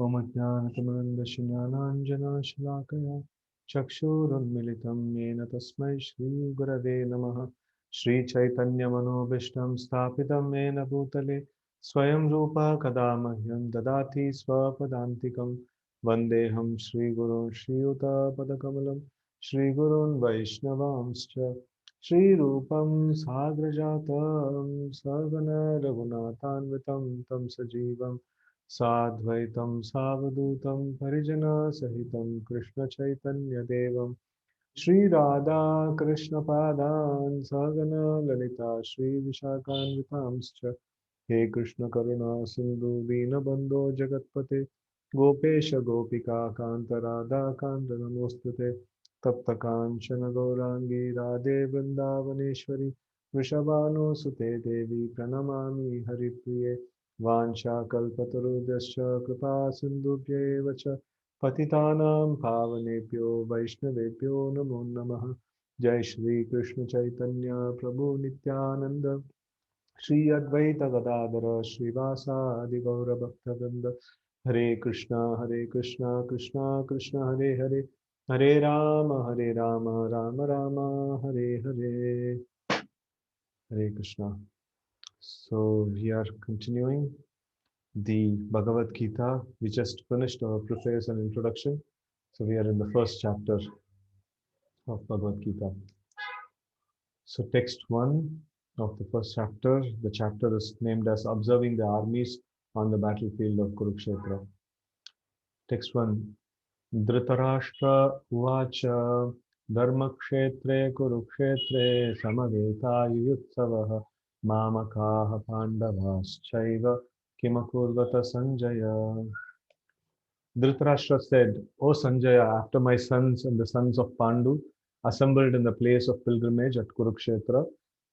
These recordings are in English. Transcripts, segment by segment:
Om Jnanatamandasya Jnananjana Shalakaya Chakshurunmilitam Yena Tasmai Shri Gurave Namaha Shri Chaitanya Manobishtam Sthapitam Yena Bhutale Swayam Rupa Kadamahyam Dadati Swapadantikam Vandeham Shri Guru Shri Yuta Padakamalam Shri Gurun Vaishnavamscha Shri Rupam Sagrajatam Sagana Raghunathanvitam Tam Sajivam Sadvaitam Savadutam Parijana Sahitam Krishna Chaitanya Devam Shri Radha Krishna Padan Sagana Lalita Shri Vishakhanvitamscha He Krishna Karuna Sindhu Dinabandho Jagatpate Gopesha Gopika Kanta Radha Kanta Namostate Tapta Kanchana Gaurangi Radhe Vrindavaneshwari Vrishabhanu Sute Devi Pranamami Haripriye Vansha Kalpatarubhyascha Kripa Sindhubhya Vacha Patitanam Pavanebhyo Vaishnavebhyo Namo Namaha Jai Shri Krishna Chaitanya Prabhu Nityananda Shri Advaita Gadadhara Srivasa Gaura Bhaktavinda Hare Krishna Krishna Krishna Hare Hare Hare Rama Rama Rama Hare Hare Hare Krishna. So we are continuing the Bhagavad Gita. We just finished our preface and introduction. So we are in the first chapter of Bhagavad Gita. So text 1 of the first chapter, the chapter is named as Observing the Armies on the Battlefield of Kurukshetra. Text 1. Dhritarashtra Uvacha Dharmakshetre Kurukshetre Samaveta Yuyutsavaha Mamakaha Pandavaschaiva Kimakurvata Sanjaya. Dhritarashtra said, O Sanjaya, after my sons and the sons of Pandu assembled in the place of pilgrimage at Kurukshetra,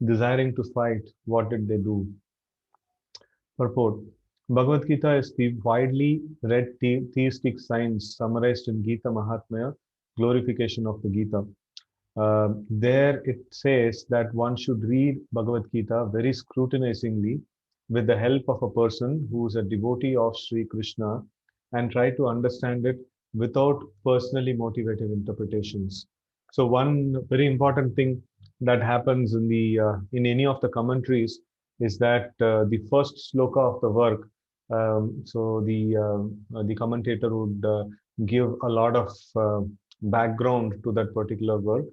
desiring to fight, what did they do? Purport. Bhagavad Gita is the widely read theistic science summarized in Gita Mahatmya, glorification of the Gita. There it says that one should read Bhagavad Gita very scrutinizingly with the help of a person who is a devotee of Sri Krishna and try to understand it without personally motivated interpretations. So one very important thing that happens in any of the commentaries is that the first sloka of the work, the commentator would give a lot of background to that particular work,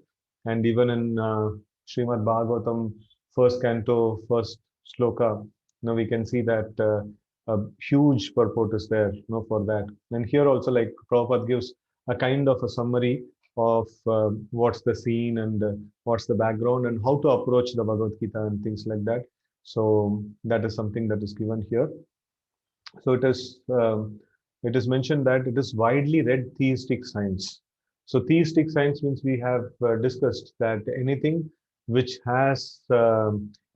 and even in Srimad Bhagavatam, first canto, first sloka, we can see that a huge purport is there, for that. And here also, like Prabhupada gives a kind of a summary of what's the scene and what's the background and how to approach the Bhagavad Gita and things like that. So that is something that is given here. So it is mentioned that it is widely read theistic science. So theistic science means we have discussed that anything which has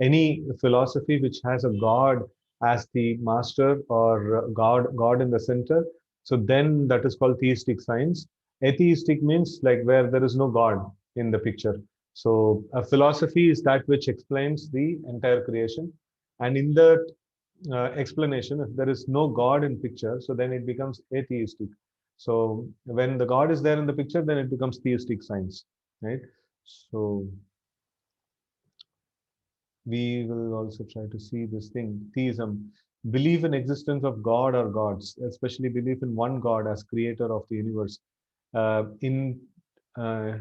any philosophy which has a god as the master or God in the center. So then that is called theistic science. Atheistic means like where there is no God in the picture. So a philosophy is that which explains the entire creation, and in that explanation, if there is no God in picture, so then it becomes atheistic. So when the God is there in the picture, then it becomes theistic science, right? So we will also try to see this thing, theism, belief in existence of God or gods, especially belief in one God as creator of the universe, in uh,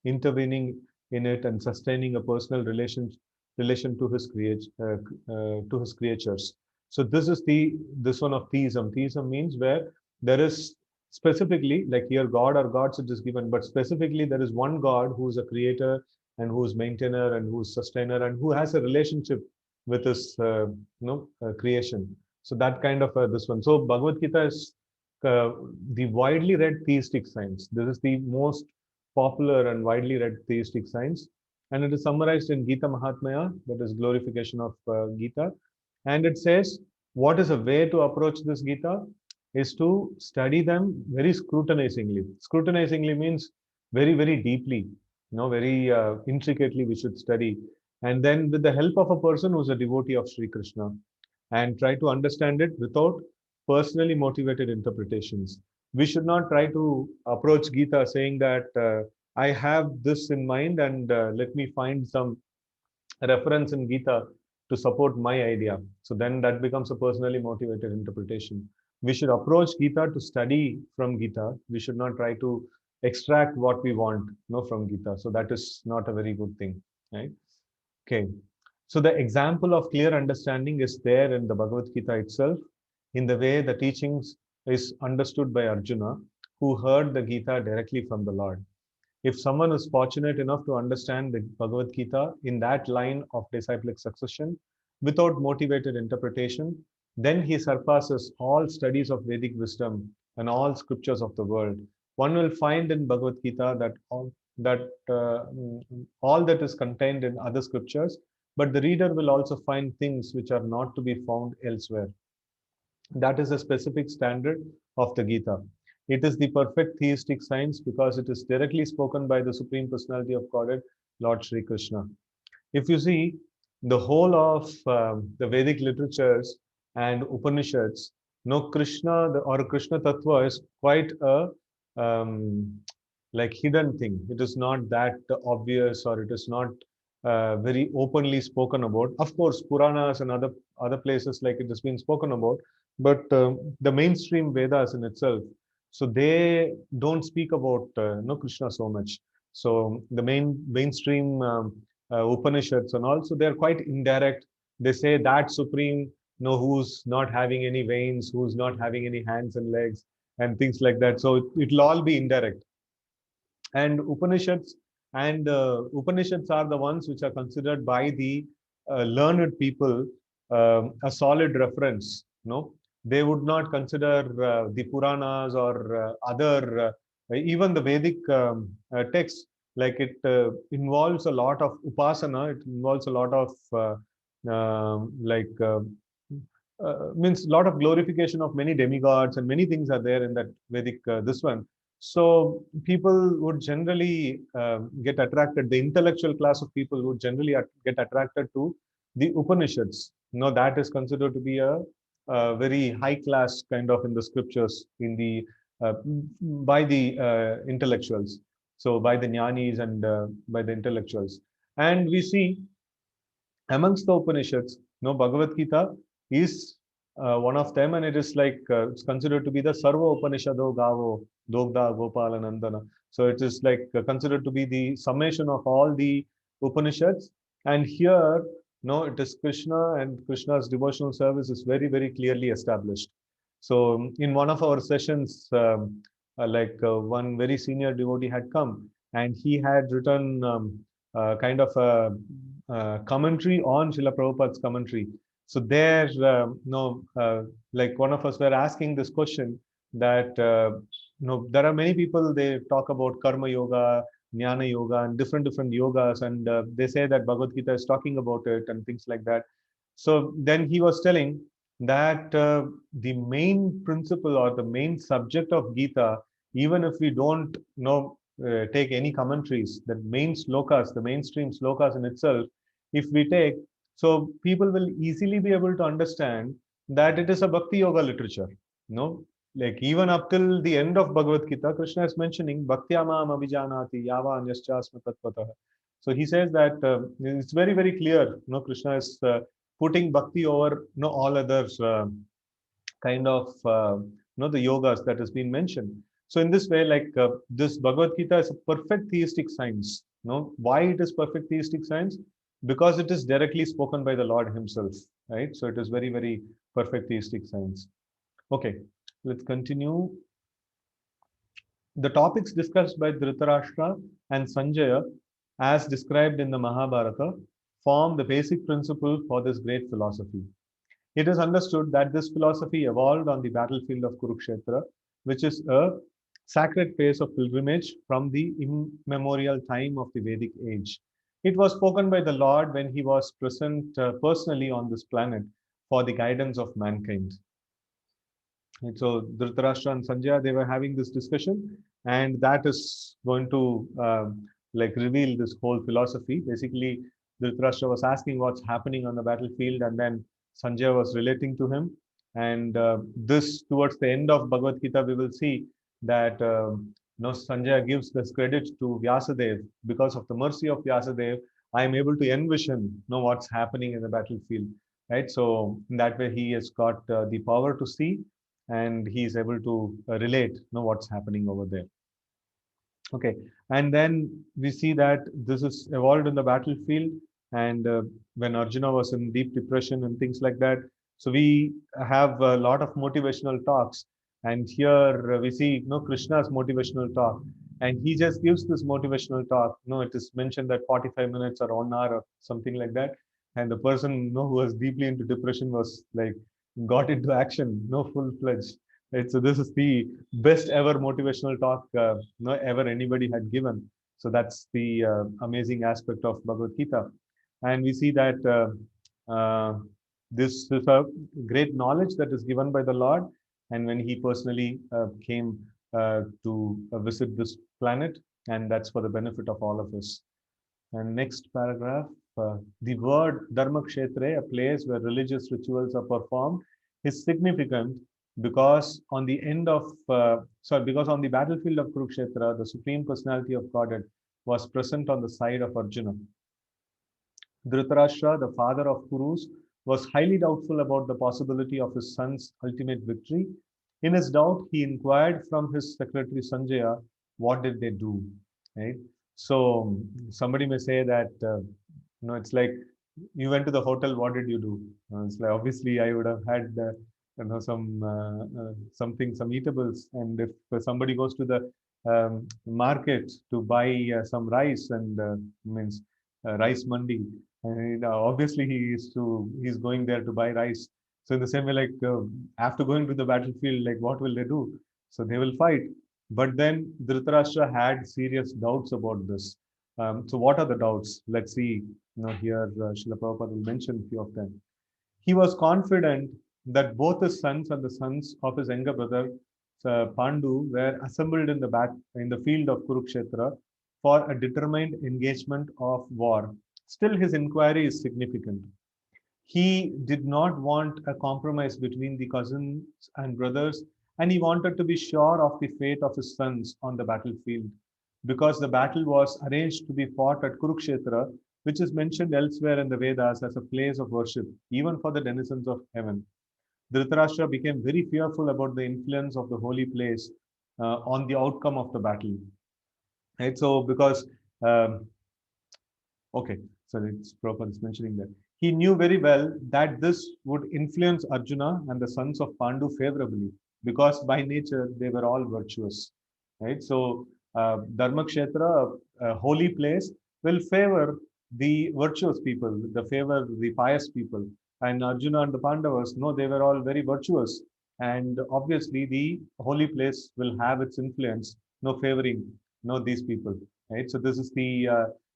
intervening in it and sustaining a personal relation to his to his creatures. So this one of theism. Theism means where there is specifically, like here God or gods it is given, but specifically there is one God who is a creator and who is maintainer and who is sustainer and who has a relationship with his creation. So that kind of this one. So Bhagavad Gita is the widely read theistic science. This is the most popular and widely read theistic science, and it is summarized in Gita Mahatmya, that is glorification of Gita. And it says, what is a way to approach this Gita is to study them very scrutinizingly. Scrutinizingly means very, very deeply, very intricately we should study. And then with the help of a person who's a devotee of Sri Krishna, and try to understand it without personally motivated interpretations. We should not try to approach Gita saying that I have this in mind and let me find some reference in Gita to support my idea. So then that becomes a personally motivated interpretation. We should approach Gita to study from Gita. We should not try to extract what we want, from Gita. So that is not a very good thing, right? Okay. So the example of clear understanding is there in the Bhagavad Gita itself, in the way the teachings is understood by Arjuna, who heard the Gita directly from the Lord. If someone is fortunate enough to understand the Bhagavad Gita in that line of disciplic succession without motivated interpretation, then he surpasses all studies of Vedic wisdom and all scriptures of the world. One will find in Bhagavad Gita that all that is contained in other scriptures, but the reader will also find things which are not to be found elsewhere. That is a specific standard of the Gita. It is the perfect theistic science because it is directly spoken by the Supreme Personality of Godhead, Lord Sri Krishna. If you see the whole of the Vedic literatures and Upanishads, no Krishna or Krishna Tattva is quite a um, like hidden thing. It is not that obvious, or it is not very openly spoken about. Of course, Puranas and other places like it has been spoken about, but the mainstream Vedas in itself, so they don't speak about no Krishna so much. So the mainstream Upanishads and also they're quite indirect. They say that supreme, who's not having any veins, who's not having any hands and legs, and things like that. So it'll all be indirect. And Upanishads are the ones which are considered by the learned people a solid reference. No, they would not consider the Puranas or other even the Vedic texts, like it involves a lot of upasana. It involves a lot of means a lot of glorification of many demigods, and many things are there in that Vedic this one. So people would generally get attracted. The intellectual class of people would generally get attracted to the Upanishads. That is considered to be a very high class kind of in the scriptures in the by the intellectuals. So by the jnanis and by the intellectuals, and we see amongst the Upanishads, Bhagavad Gita is one of them, and it is like it's considered to be the Sarva Upanishado Gavo Dogda Gopala Nandana. So it is like considered to be the summation of all the Upanishads. And here, no, it is Krishna, and Krishna's devotional service is very, very clearly established. So in one of our sessions, one very senior devotee had come, and he had written kind of a commentary on Srila Prabhupada's commentary. So there, like one of us were asking this question that, there are many people, they talk about karma yoga, jnana yoga, and different yogas, and they say that Bhagavad Gita is talking about it and things like that. So then he was telling that the main principle or the main subject of Gita, even if we don't take any commentaries, the main slokas, the mainstream slokas in itself, if we take, so people will easily be able to understand that it is a bhakti yoga literature. Like even up till the end of Bhagavad Gita, Krishna is mentioning bhaktyamam abhijanati yava anyascha tatvatah. So he says that it's very, very clear. Krishna is putting bhakti over all others kind of the yogas that has been mentioned. So in this way, like this Bhagavad Gita is a perfect theistic science. Why it is perfect theistic science? Because it is directly spoken by the Lord himself, right? So it is very, very perfect theistic science. Okay, let's continue. The topics discussed by Dhritarashtra and Sanjaya, as described in the Mahabharata, form the basic principle for this great philosophy. It is understood that this philosophy evolved on the battlefield of Kurukshetra, which is a sacred place of pilgrimage from the immemorial time of the Vedic age. It was spoken by the Lord when he was present personally on this planet for the guidance of mankind. And so Dhritarashtra and Sanjaya, they were having this discussion, and that is going to like reveal this whole philosophy. Basically, Dhritarashtra was asking what's happening on the battlefield, and then Sanjaya was relating to him. And this, towards the end of Bhagavad Gita, we will see that Sanjaya gives this credit to Vyasadev. Because of the mercy of Vyasadev, I am able to envision what's happening in the battlefield, right? So in that way, he has got the power to see, and he is able to relate what's happening over there. Okay, and then we see that this is evolved in the battlefield, and when Arjuna was in deep depression and things like that. So we have a lot of motivational talks, and here we see Krishna's motivational talk, and he just gives this motivational talk. It is mentioned that 45 minutes or 1 hour or something like that, and the person who was deeply into depression was like got into action, full fledged. Right, so this is the best ever motivational talk ever anybody had given. So that's the amazing aspect of Bhagavad Gita, and we see that this is a great knowledge that is given by the Lord, and when He personally came to visit this planet, and that's for the benefit of all of us. And next paragraph, the word Dharmakshetre, a place where religious rituals are performed, is significant because on the because on the battlefield of Kurukshetra, the Supreme Personality of Godhead was present on the side of Arjuna. Dhritarashtra, the father of Kurus, was highly doubtful about the possibility of his son's ultimate victory. In his doubt, he inquired from his secretary Sanjaya, what did they do? Right? So somebody may say that, it's like you went to the hotel, what did you do? It's like, obviously, I would have had, some eatables. And if somebody goes to the market to buy some rice and means rice mandi, and obviously he's going there to buy rice. So in the same way, like after going to the battlefield, like what will they do? So they will fight. But then Dhritarashtra had serious doubts about this. So what are the doubts? Let's see. Here Srila Prabhupada will mention a few of them. He was confident that both his sons and the sons of his younger brother Pandu were assembled in the field of Kurukshetra for a determined engagement of war. Still, his inquiry is significant. He did not want a compromise between the cousins and brothers, and he wanted to be sure of the fate of his sons on the battlefield, because the battle was arranged to be fought at Kurukshetra, which is mentioned elsewhere in the Vedas as a place of worship, even for the denizens of heaven. Dhritarashtra became very fearful about the influence of the holy place on the outcome of the battle. Right? So, because okay, so it's proper is mentioning that. He knew very well that this would influence Arjuna and the sons of Pandu favorably, because by nature they were all virtuous. Right? So Dharmakshetra, a holy place, will favor the virtuous people, the favor the pious people. And Arjuna and the Pandavas, no, they were all very virtuous. And obviously the holy place will have its influence, no favoring, no these people. Right? So this is the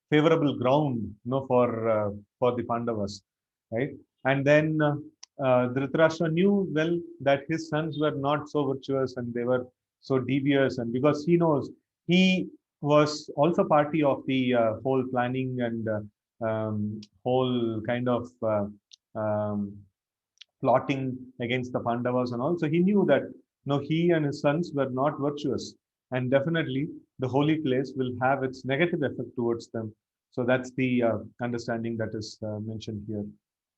favorable ground for the Pandavas, right? And then Dhritarashtra knew well that his sons were not so virtuous and they were so devious, and because he knows he was also party of the whole planning and whole kind of plotting against the Pandavas, and also he knew that no, he and his sons were not virtuous, and definitely the holy place will have its negative effect towards them. So that's the understanding that is mentioned here,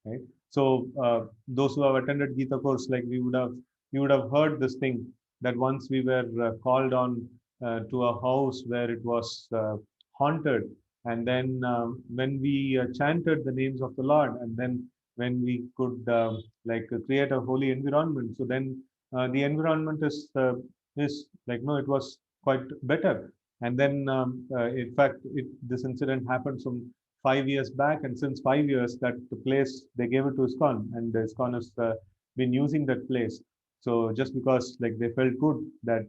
right? So those who have attended Gita course, like we would have heard this thing that once we were called on to a house where it was haunted, and then when we chanted the names of the Lord, and then when we could create a holy environment, so then the environment is like no, it was quite better. And then in fact this incident happened some 5 years back, and since 5 years that the place they gave it to ISKCON, and ISKCON has been using that place. So just because like they felt good that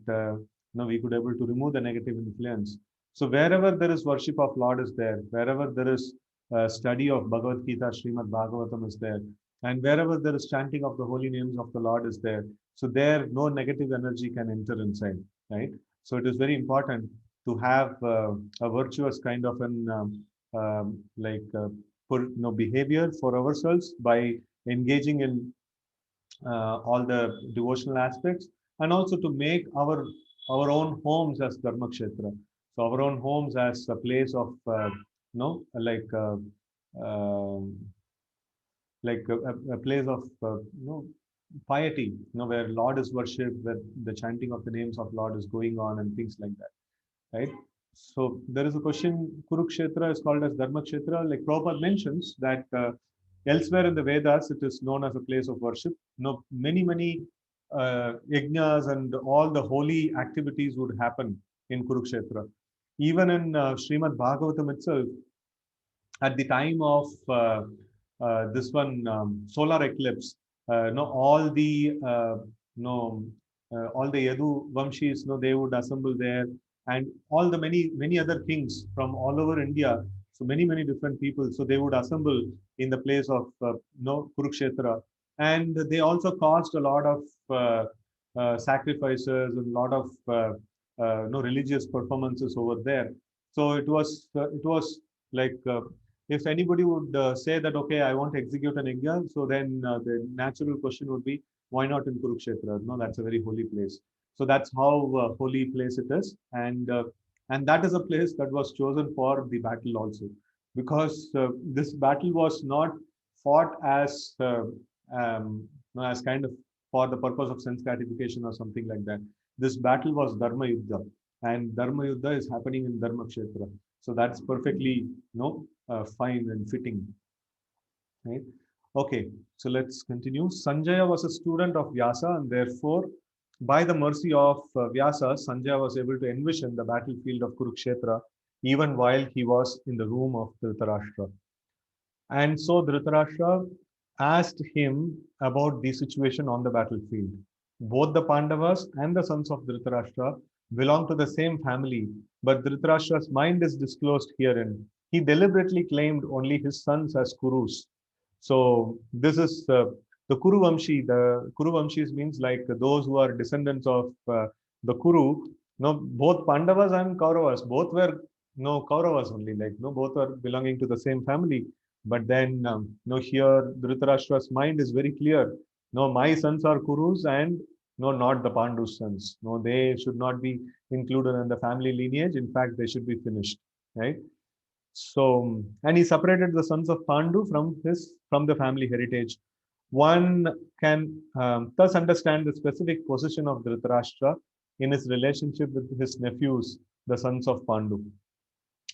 we could able to remove the negative influence. So wherever there is worship of Lord is there, wherever there is study of Bhagavad Gita, Srimad Bhagavatam is there, and wherever there is chanting of the holy names of the Lord is there. So there no negative energy can enter inside, right? So it is very important to have a virtuous kind of an behavior for ourselves by engaging in all the devotional aspects, and also to make our own homes as Dharmakshetra. So our own homes as a place of like a place of piety, where Lord is worshipped, where the chanting of the names of Lord is going on, and things like that, right? So there is a question, Kurukshetra is called as Dharmakshetra. Like Prabhupada mentions that elsewhere in the Vedas, it is known as a place of worship. Many yajnas and all the holy activities would happen in Kurukshetra. Even in Srimad Bhagavatam itself, at the time of this one solar eclipse, all the no, all the Yadu Vamshis, they would assemble there, and all the many other kings from all over India. So many different people. So they would assemble in the place of Kurukshetra, and they also caused a lot of sacrifices and a lot of religious performances over there. So it was like if anybody would say that, okay, I want to execute an yajna, so then the natural question would be, why not in Kurukshetra? No, that's a very holy place. So that's how holy place it is, and that is a place that was chosen for the battle also, because this battle was not fought as kind of for the purpose of sense gratification or something like that. This battle was Dharma Yuddha, and Dharma Yuddha is happening in Dharma Kshetra. So that's perfectly fine and fitting, right? Okay, so let's continue. Sanjaya was a student of Vyasa, and therefore, by the mercy of Vyasa, Sanjaya was able to envision the battlefield of Kurukshetra even while he was in the room of Dhritarashtra. And so Dhritarashtra asked him about the situation on the battlefield. Both the Pandavas and the sons of Dhritarashtra belong to the same family, but Dhritarashtra's mind is disclosed herein. He deliberately claimed only his sons as Kurus. So this is the Kuru Vamshi. The Kuru Vamshis means like those who are descendants of the Kuru. No, both Pandavas and Kauravas, both were no Kauravas only. Like no, both are belonging to the same family. But then, here Dhritarashtra's mind is very clear. No, my sons are Kurus, and no, not the Pandu's sons. No, they should not be included in the family lineage. In fact, they should be finished, right? So, and he separated the sons of Pandu from the family heritage. One can thus understand the specific position of Dhritarashtra in his relationship with his nephews, the sons of Pandu.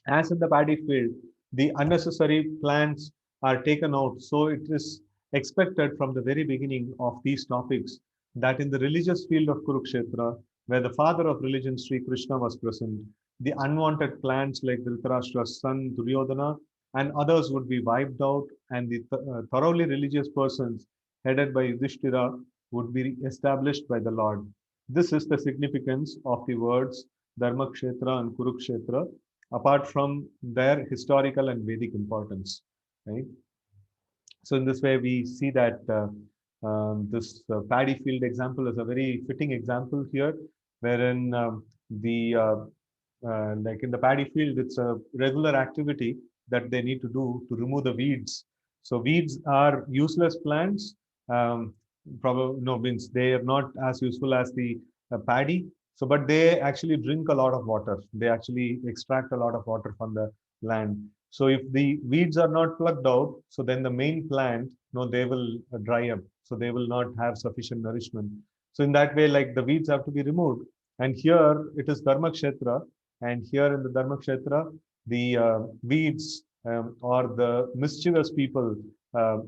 As in the paddy field, the unnecessary plants are taken out. So it is expected from the very beginning of these topics that in the religious field of Kurukshetra, where the father of religion, Sri Krishna, was present, the unwanted plants like Dhritarashtra's son Duryodhana and others would be wiped out, and the thoroughly religious persons headed by Yudhishthira would be established by the Lord. This is the significance of the words Dharmakshetra and Kurukshetra, apart from their historical and Vedic importance, right? So in this way, we see that this paddy field example is a very fitting example here, wherein the like in the paddy field, it's a regular activity that they need to do to remove the weeds. So weeds are useless plants. Probably no means they are not as useful as the paddy. So, but they actually drink a lot of water. They actually extract a lot of water from the land. So, if the weeds are not plucked out, so then the main plant, they will dry up. So they will not have sufficient nourishment. So in that way, like the weeds have to be removed. And here it is Dharma Kshetra, and here in the Dharma Kshetra, the weeds or the mischievous people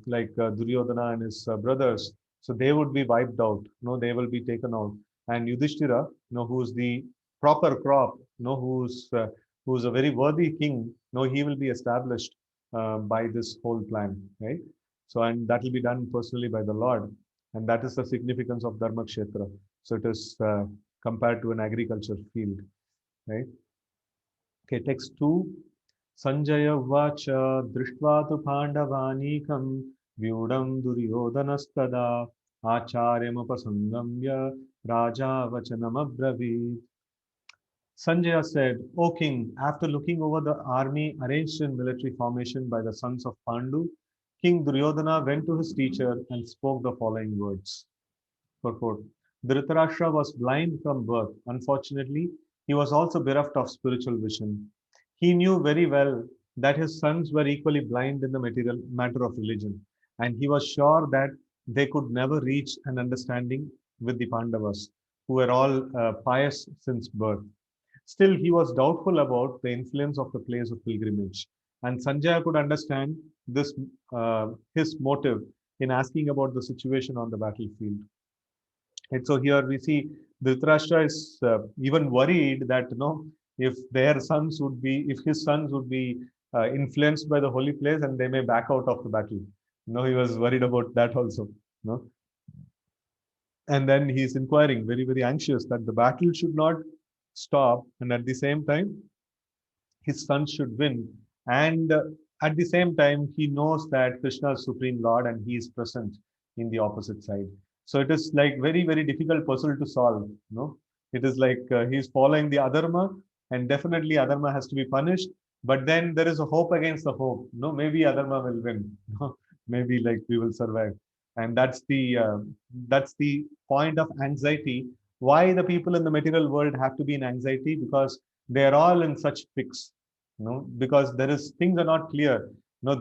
like Duryodhana and his brothers, so they would be wiped out. They will be taken out. And Yudhishthira, who's the proper crop, who's a very worthy king, he will be established by this whole plan, right? So, and that will be done personally by the Lord, and that is the significance of Dharma Kshetra. So it is compared to an agriculture field, right? Okay, text 2. Sanjaya vacha drishtva tu pandavanikam vyudam duryodhanastada acharyamupasangamya raja vachanam abravit. Sanjaya said, O king, after looking over the army arranged in military formation by the sons of Pandu, King Duryodhana went to his teacher and spoke the following words. Purport. Dhritarashtra was blind from birth. Unfortunately, he was also bereft of spiritual vision. He knew very well that his sons were equally blind in the material matter of religion, and he was sure that they could never reach an understanding with the Pandavas, who were all pious since birth. Still, he was doubtful about the influence of the place of pilgrimage, and Sanjaya could understand this his motive in asking about the situation on the battlefield. And so here we see Dhritarashtra is even worried that if their sons would be, if his sons would be influenced by the holy place and they may back out of the battle. He was worried about that also. No, and then he is inquiring, very very anxious that the battle should not stop, and at the same time his son should win. And at the same time, he knows that Krishna is Supreme Lord and he is present in the opposite side. So it is like very, very difficult puzzle to solve. It is like he's following the Adharma, and definitely Adharma has to be punished. But then there is a hope against the hope. Maybe Adharma will win. Maybe like we will survive. And that's the point of anxiety. Why the people in the material world have to be in anxiety? Because they are all in such fix, because there is things are not clear.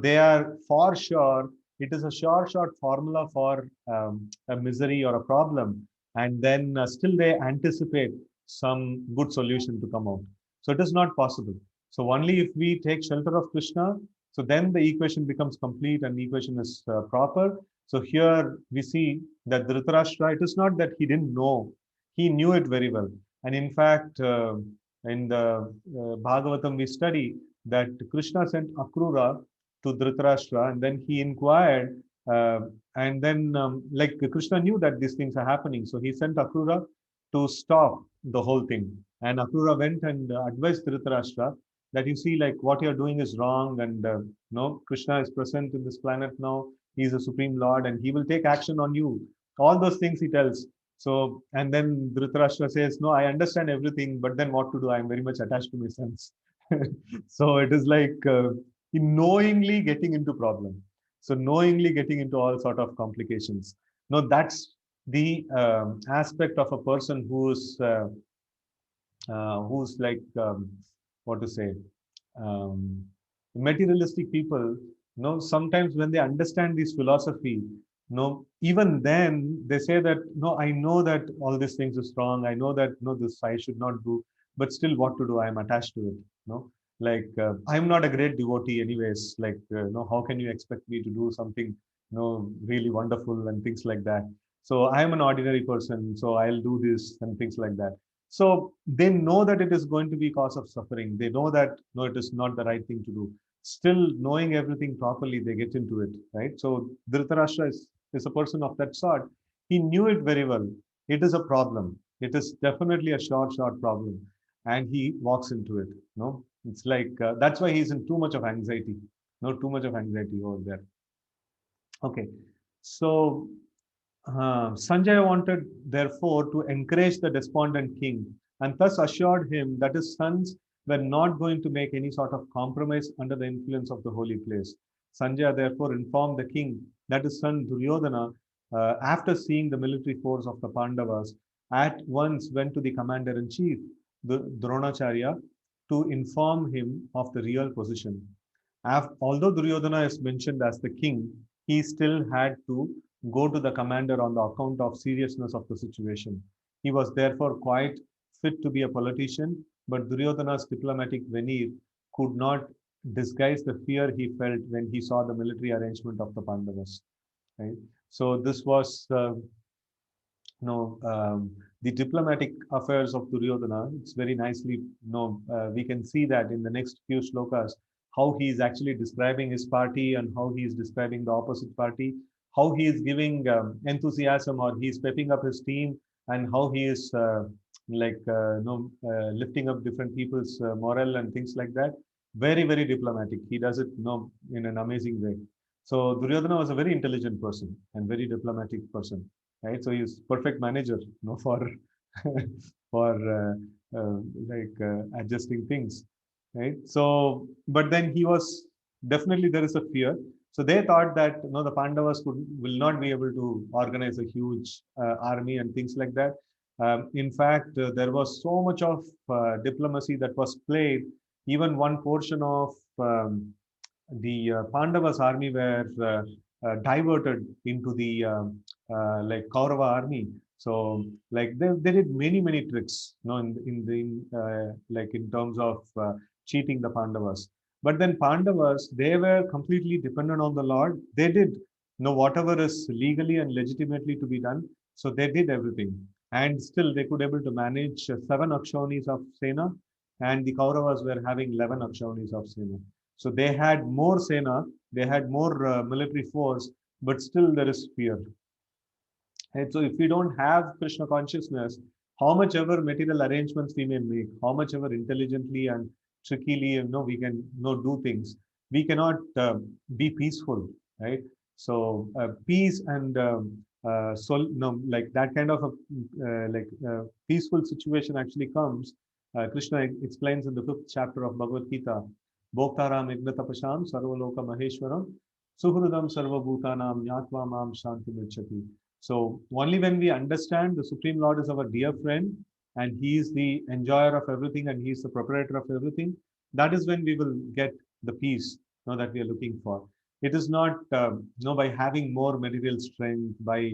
They are for sure. It is a short formula for a misery or a problem, and then still they anticipate some good solution to come out. So it is not possible. So only if we take shelter of Krishna, so then the equation becomes complete and the equation is proper. So here we see that Dhritarashtra, it is not that he didn't know, he knew it very well. And in fact, in the Bhagavatam, we study that Krishna sent Akrura to Dhritarashtra, and then he inquired, and then like Krishna knew that these things are happening, so he sent Akrura to stop the whole thing. And Akrura went and advised Dhritarashtra that you see, like what you're doing is wrong, and no, Krishna is present in this planet now. He is a supreme Lord, and he will take action on you. All those things he tells. So, and then Dhritarashtra says, no, I understand everything, but then what to do? I'm very much attached to my sons. So it is like knowingly getting into problem. So knowingly getting into all sort of complications. No, that's the aspect of a person who's like what to say, um, materialistic people. Sometimes when they understand this philosophy, even then they say that no, I know that all these things is wrong, I know that no, this I should not do, but still what to do, I'm attached to it. Like I'm not a great devotee anyways, like no, how can you expect me to do something really wonderful and things like that. So I am an ordinary person, so I'll do this and things like that. So they know that it is going to be cause of suffering. They know that no, it is not the right thing to do. Still knowing everything properly, they get into it, right? So Dhritarashtra is a person of that sort. He knew it very well. It is a problem. It is definitely a short problem, and he walks into it. It's like that's why he's in too much of anxiety. No, too much of anxiety over there. Okay, so Sanjay wanted, therefore, to encourage the despondent king and thus assured him that his sons were not going to make any sort of compromise under the influence of the holy place. Sanjay therefore informed the king that his son Duryodhana, after seeing the military force of the Pandavas, at once went to the commander in chief, the Dronacharya, to inform him of the real position. Although Duryodhana is mentioned as the king, he still had to go to the commander on the account of seriousness of the situation. He was therefore quite fit to be a politician, but Duryodhana's diplomatic veneer could not disguise the fear he felt when he saw the military arrangement of the Pandavas. Right? So this was the diplomatic affairs of Duryodhana. It's very nicely, we can see that in the next few shlokas, how he is actually describing his party and how he is describing the opposite party, how he is giving enthusiasm, or he is pepping up his team, and how he is lifting up different people's morale and things like that. Very, very diplomatic. He does it, in an amazing way. So Duryodhana was a very intelligent person and very diplomatic person, right? So he's perfect manager, for for adjusting things, right? So, but then he was definitely, there is a fear. So they thought that the Pandavas will not be able to organize a huge army and things like that. In fact, there was so much of diplomacy that was played. Even one portion of the Pandavas army were diverted into the like Kaurava army. So like they did many tricks, like in terms of cheating the Pandavas. But then Pandavas, they were completely dependent on the Lord. They did whatever is legally and legitimately to be done. So they did everything, and still they could able to manage 7 Akshonis of Sena, and the Kauravas were having 11 Akshonis of Sena. So they had more Sena, they had more military force, but still there is fear. And so if we don't have Krishna consciousness, how much ever material arrangements we may make, how much ever intelligently and trickily, we can do things, we cannot be peaceful, right? So peace and like that kind of a peaceful situation actually comes. Krishna explains in the 5th chapter of Bhagavad Gita, Bhoktaram Ignatapasham Sarvaloka Maheshwaram Suhrudam Sarvabhutanam Nyatva Mam Shanti Mirchati. So only when we understand the Supreme Lord is our dear friend and He is the enjoyer of everything and He is the proprietor of everything, that is when we will get the peace that we are looking for. It is not by having more material strength, by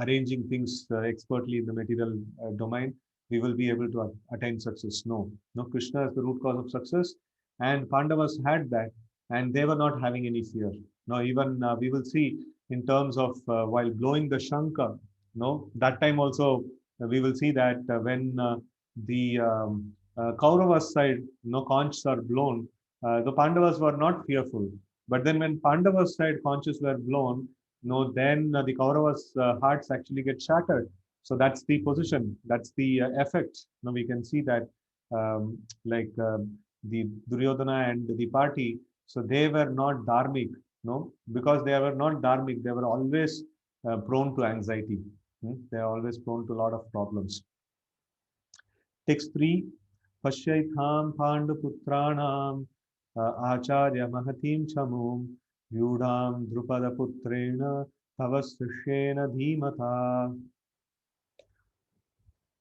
arranging things expertly in the material domain, we will be able to attain success. No, Krishna is the root cause of success, and Pandavas had that, and they were not having any fear. No, even we will see in terms of while blowing the Shankha, that time also we will see that when the Kauravas side, conchs are blown, the Pandavas were not fearful. But then when Pandavas side conches were blown, then the Kauravas' hearts actually get shattered. So that's the position, that's the effect. We can see that the Duryodhana and the party, so they were not dharmic, because they were not dharmic, they were always prone to anxiety. They are always prone to a lot of problems. Text 3, Pashyaitham Panduputranam Acharya Mahatim Chamum Vyudham Drupada Putrena Tavasrishena Dhimata.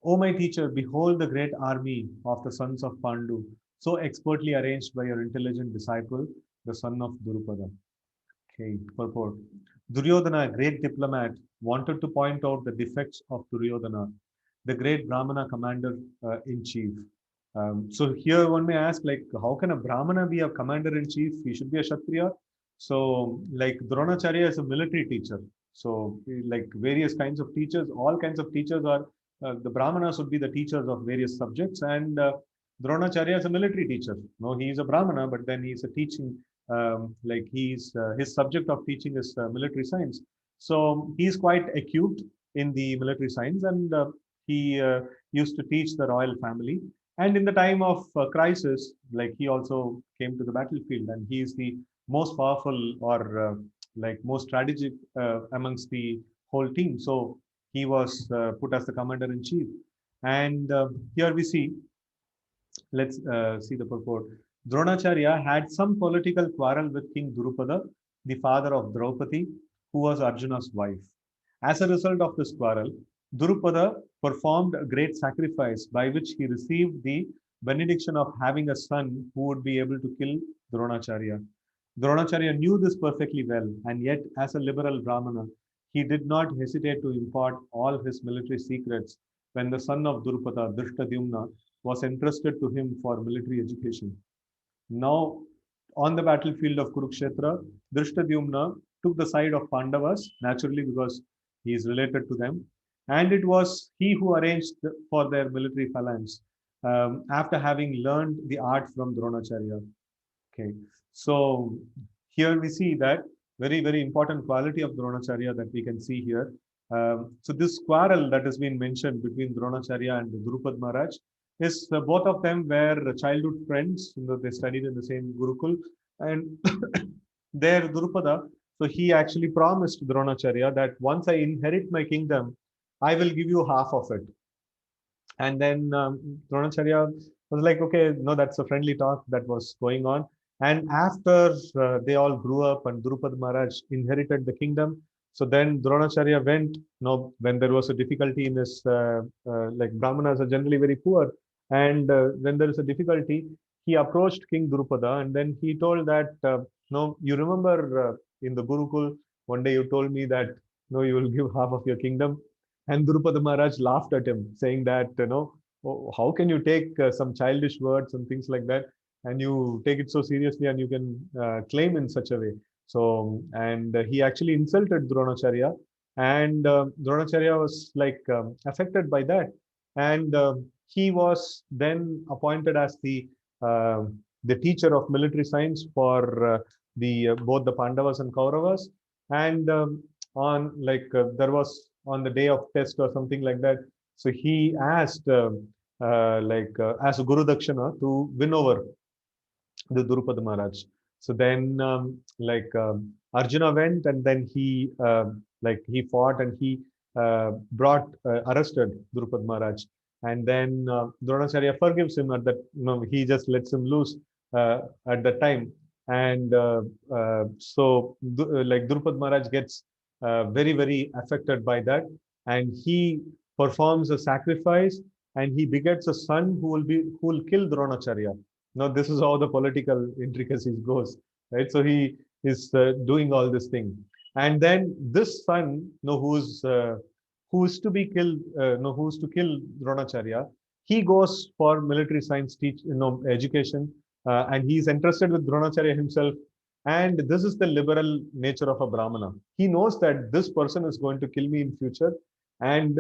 O my teacher, behold the great army of the sons of Pandu, so expertly arranged by your intelligent disciple, the son of Drupada. Okay, purport. Duryodhana, a great diplomat, wanted to point out the defects of Duryodhana, the great Brahmana commander in chief. So here one may ask, like, how can a Brahmana be a commander in chief? He should be a Kshatriya. So, like, Dronacharya is a military teacher. So, like various kinds of teachers, all kinds of teachers are the Brahmanas would be the teachers of various subjects, and Dronacharya is a military teacher. No, he is a Brahmana, but then he is a teaching. Like he's his subject of teaching is military science. So he's quite acute in the military science, and he used to teach the royal family. And in the time of crisis, like he also came to the battlefield, and he is the most powerful or like most strategic amongst the whole team. So he was put as the commander in chief. And here we see, let's see the purport. Dronacharya had some political quarrel with King Drupada, the father of Draupadi, who was Arjuna's wife. As a result of this quarrel, Drupada performed a great sacrifice by which he received the benediction of having a son who would be able to kill Dronacharya. Dronacharya knew this perfectly well, and yet, as a liberal Brahmana, he did not hesitate to impart all his military secrets when the son of Drupada, Drishtadyumna, was entrusted to him for military education. Now, on the battlefield of Kurukshetra, Drishtadyumna took the side of Pandavas, naturally because he is related to them, and it was he who arranged for their military phalanx after having learned the art from Dronacharya. Okay, so here we see that very important quality of Dronacharya that we can see here. So this quarrel that has been mentioned between Dronacharya and Drupad Maharaj is both of them were childhood friends. They studied in the same Gurukul, and there Drupada, so he actually promised Dronacharya that once I inherit my kingdom, I will give you half of it. And then Dronacharya was like, okay, no, that's a friendly talk that was going on. And after they all grew up and Drupad Maharaj inherited the kingdom, so then Dronacharya went, when there was a difficulty in his, like Brahmanas are generally very poor, and when there is a difficulty, he approached King Drupada and then he told that, no, you remember in the Gurukul, one day you told me that, no, you will give half of your kingdom. And Drupada Maharaj laughed at him, saying that, "Oh, how can you take some childish words and things like that? And you take it so seriously and you can claim in such a way." So, and he actually insulted Dronacharya, and Dronacharya was like affected by that. And he was then appointed as uh, the teacher of military science for the both the Pandavas and Kauravas. And on like there was on the day of test or something like that. So he asked as a Guru Dakshina to win over the Drupada Maharaj. So then, Arjuna went, and then he fought, and he arrested Drupad Maharaj, and then Dronacharya forgives him at that. He just lets him loose at that time, and Drupad Maharaj gets very very affected by that, and he performs a sacrifice, and he begets a son who will kill Dronacharya. Now this is how the political intricacies goes, right? So he is doing all this thing, and then this son, who's to be killed, no, who's to kill Dronacharya, he goes for military science education, and he's interested with Dronacharya himself. And this is the liberal nature of a Brahmana. He knows that this person is going to kill me in future, and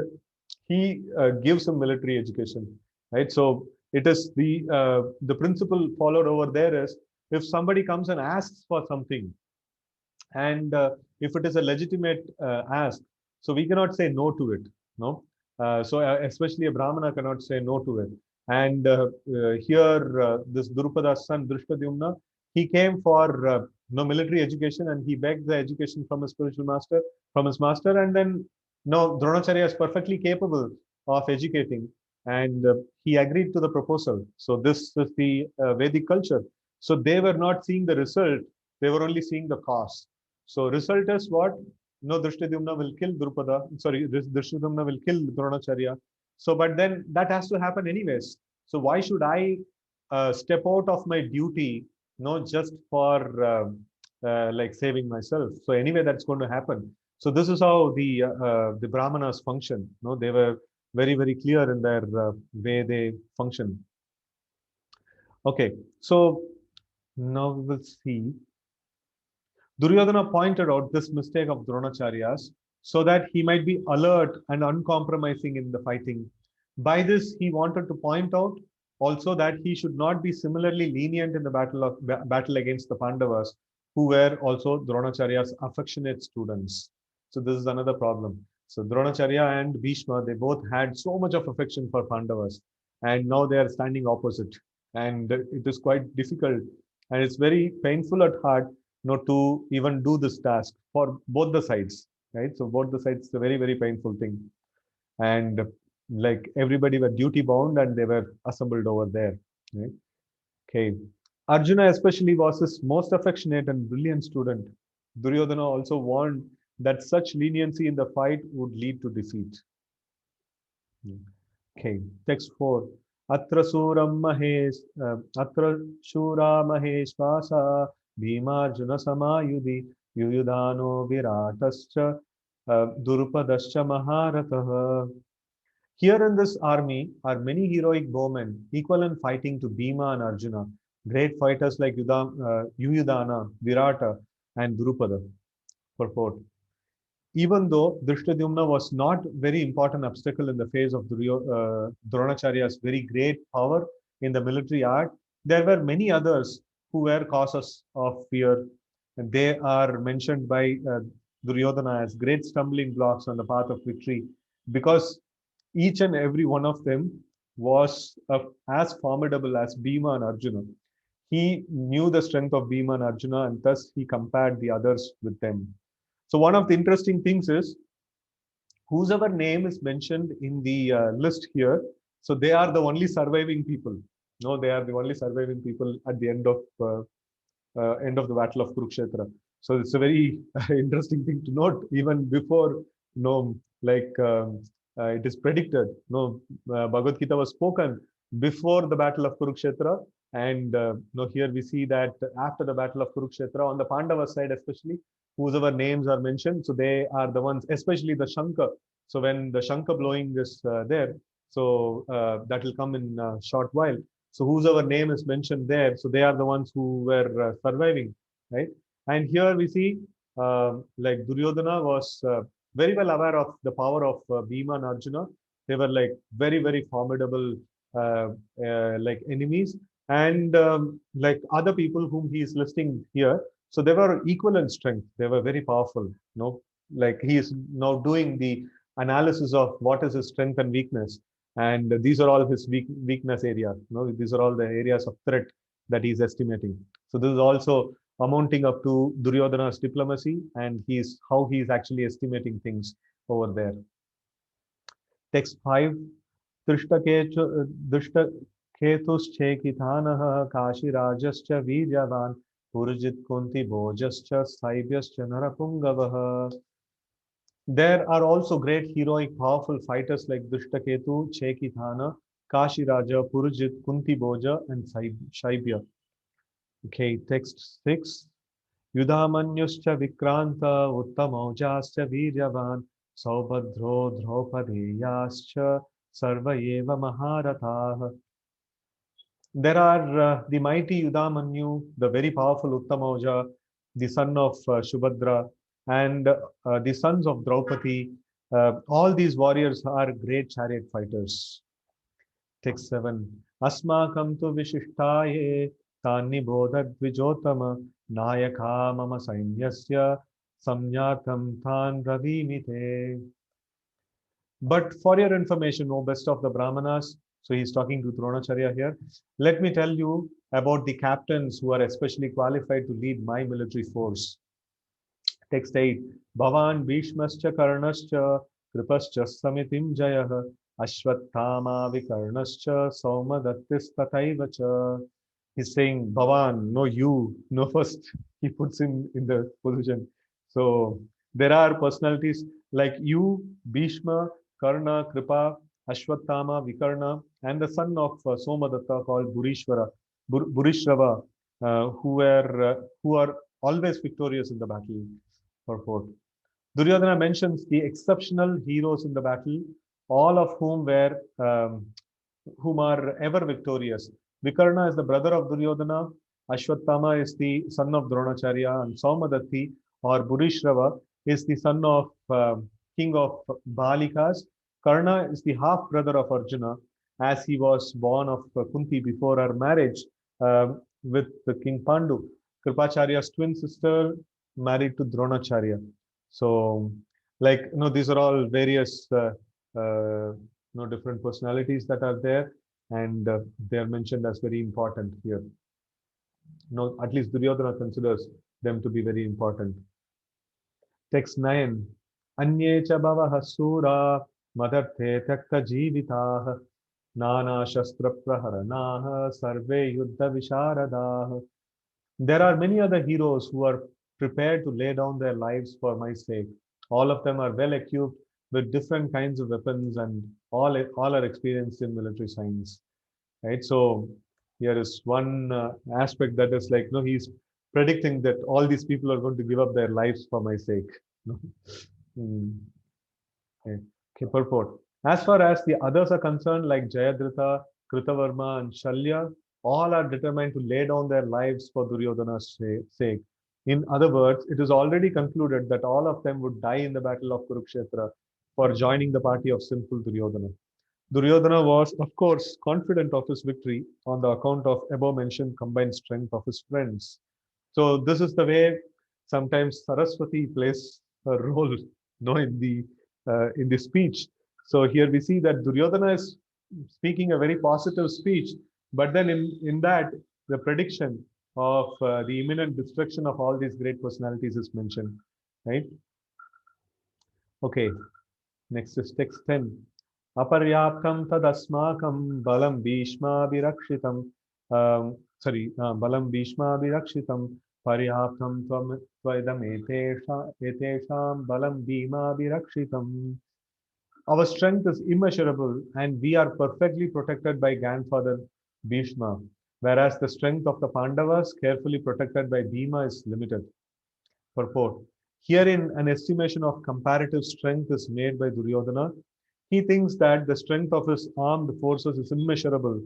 he gives him military education, right? So it is the principle followed over there is, if somebody comes and asks for something, and if it is a legitimate ask, so we cannot say no to it, no. Especially a Brahmana cannot say no to it. And here this Drupada's son Drishtadyumna, he came for no military education, and he begged the education from his spiritual master, from his master. And then no, Dronacharya is perfectly capable of educating, and he agreed to the proposal. So this is the Vedic culture. So they were not seeing the result, they were only seeing the cause. So result is what? No, Drishtadyumna will kill Drupada. Sorry, Drishtadyumna will kill Dronacharya. So, but then that has to happen anyways. So why should I step out of my duty, just for like saving myself? So anyway, that's going to happen. So this is how the Brahmanas function. No, they were very very clear in their way they function. Okay, so now we will see. Duryodhana pointed out this mistake of Dronacharya's so that he might be alert and uncompromising in the fighting. By this, he wanted to point out also that he should not be similarly lenient in the battle against the Pandavas, who were also Dronacharya's affectionate students. So this is another problem. So Dronacharya and Bhishma, they both had so much of affection for Pandavas, and now they are standing opposite, and it is quite difficult, and it's very painful at heart to even do this task for both the sides, right? So both the sides, it's a very very painful thing, and like everybody were duty bound, and they were assembled over there, right? Okay, Arjuna especially was his most affectionate and brilliant student. Duryodhana also warned that such leniency in the fight would lead to defeat. Okay, text 4. Atra suram mahesh, atra shura maheshvasa bhimarjuna samayudhi yuyudhano viratascha durupadascha maharatah. Here in this army are many heroic bowmen, equal in fighting to Bhima and Arjuna, great fighters like Yuyudhana, Virata, and Drupada. Purport. Even though Drishtadyumna was not very important obstacle in the face of Dronacharya's very great power in the military art, there were many others who were causes of fear. And they are mentioned by Duryodhana as great stumbling blocks on the path of victory, because each and every one of them was as formidable as Bhima and Arjuna. He knew the strength of Bhima and Arjuna, and thus he compared the others with them. So one of the interesting things is, whosoever name is mentioned in the list here, so they are the only surviving people. No, they are the only surviving people at the end of end of the battle of Kurukshetra. So it's a very interesting thing to note. Even before, it is predicted. Bhagavad Gita was spoken before the battle of Kurukshetra, and here we see that after the battle of Kurukshetra, on the Pandava side especially, whosoever names are mentioned, so they are the ones, especially the Shankar. So when the Shankar blowing is there, so that will come in a short while. So whosoever name is mentioned there, so they are the ones who were surviving, right? And here we see like Duryodhana was very well aware of the power of Bhima and Arjuna. They were like very, very formidable like enemies, and like other people whom he is listing here. So they were equal in strength. They were very powerful. Like he is now doing the analysis of what is his strength and weakness, and these are all his weakness areas. These are all the areas of threat that he's estimating. So this is also amounting up to Duryodhana's diplomacy, and he's how he's actually estimating things over there. Text 5. दुष्टकेतुश्चेकितानः काशीराजश्च वीर्यवान् पुरजित् कुन्तिभोजश्च स्थैब्यश्च नरपुङ्गवः. There are also great heroic powerful fighters like Dushtaketu, Chekithana, Kashiraja, Purujit, Kuntibhoja, and Shaibya. Okay, text 6. Yudhamanyuscha Vikranta, Uttamaujaschcha Viryavan, Saubhadro Draupadeyascha, Sarva eva Maharatah. There are the mighty Yudamanyu, the very powerful Uttamauja, the son of Shubhadra, and the sons of Draupadi. All these warriors are great chariot fighters. Text 7. Asmakam tu vishishtaye tani bodhad vijotama nayaka mama sainyasya samyatam tan ravimite. But for your information, O best of the Brahmanas, so he's talking to Dronacharya here, let me tell you about the captains who are especially qualified to lead my military force. Text 8. Bhavan Bhishmascha Karnascha Kripascha Samitim Jayah Ashwattama Vikarnascha Saumadattis Tataivacha. He's saying, Bhavan, no you, no first. He puts him in the position. So there are personalities like you, Bhishma, Karna, Kripa, Ashwattama, Vikarna, and the son of Somadatta called Burishrava, who are always victorious in the battle. Purport. Duryodhana mentions the exceptional heroes in the battle, all of whom whom are ever victorious. Vikarna is the brother of Duryodhana, Ashwattama is the son of Dronacharya, and Saumadatti or Burishrava is the son of king of Balikas. Karna is the half brother of Arjuna, as he was born of Kunti before her marriage with the King Pandu. Kripacharya's twin sister married to Dronacharya. So, these are all various, different personalities that are there, and they are mentioned as very important here. At least Duryodhana considers them to be very important. Text 9. Anye cha bhavah sura madarte takta jivitah nana shastra praharanah sarve yuddha visharadaah. There are many other heroes who are prepared to lay down their lives for my sake. All of them are well equipped with different kinds of weapons, and all are experienced in military science. Right? So here is one aspect that is like, he's predicting that all these people are going to give up their lives for my sake. Okay, purport. As far as the others are concerned, like Jayadratha, Kritavarma, and Shalya, all are determined to lay down their lives for Duryodhana's sake. In other words, it is already concluded that all of them would die in the battle of Kurukshetra for joining the party of sinful Duryodhana. Duryodhana was, of course, confident of his victory on the account of above-mentioned combined strength of his friends. So this is the way sometimes Saraswati plays a role, in the speech. So here we see that Duryodhana is speaking a very positive speech, but then in that the prediction of the imminent destruction of all these great personalities is mentioned, right? Okay, next is text 10. Aparyaptam tadasmakam balam bhishma virakshitam balam bhishma abhirakshitam paryaptam tvaidam etesham balam bhima abhirakshitam. Our strength is immeasurable and we are perfectly protected by grandfather Bhishma, whereas the strength of the Pandavas, carefully protected by Bhima, is limited. Purport. Herein, an estimation of comparative strength is made by Duryodhana. He thinks that the strength of his armed forces is immeasurable,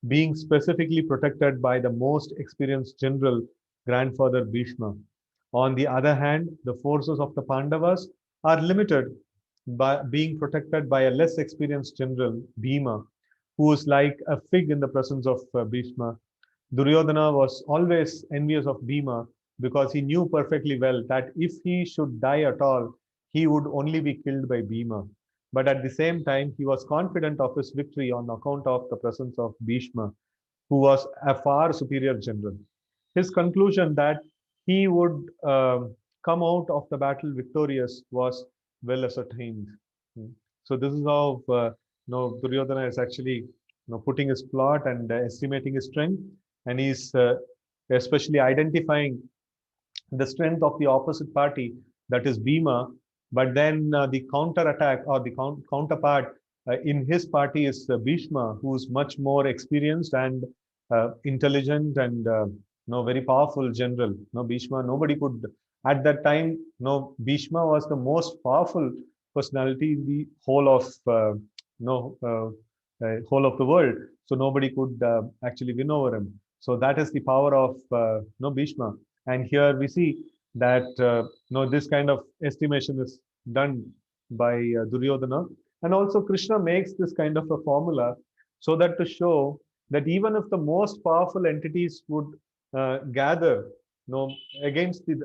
being specifically protected by the most experienced general, grandfather Bhishma. On the other hand, the forces of the Pandavas are limited by being protected by a less experienced general, Bhima, who is like a fig in the presence of Bhishma. Duryodhana was always envious of Bhima because he knew perfectly well that if he should die at all, he would only be killed by Bhima. But at the same time, he was confident of his victory on account of the presence of Bhishma, who was a far superior general. His conclusion that he would come out of the battle victorious was well ascertained. So this is how Duryodhana is actually putting his plot and estimating his strength, and he's especially identifying the strength of the opposite party, that is Bhima, but then the counter attack or the counterpart in his party is Bhishma, who's much more experienced and intelligent and very powerful general. No, Bhishma, nobody could at that time. No, Bhishma was the most powerful personality in the whole of no whole of the world. So nobody could actually win over him. So that is the power of no Bhishma. And here we see that this kind of estimation is done by Duryodhana. And also Krishna makes this kind of a formula so that to show that even if the most powerful entities would gather against the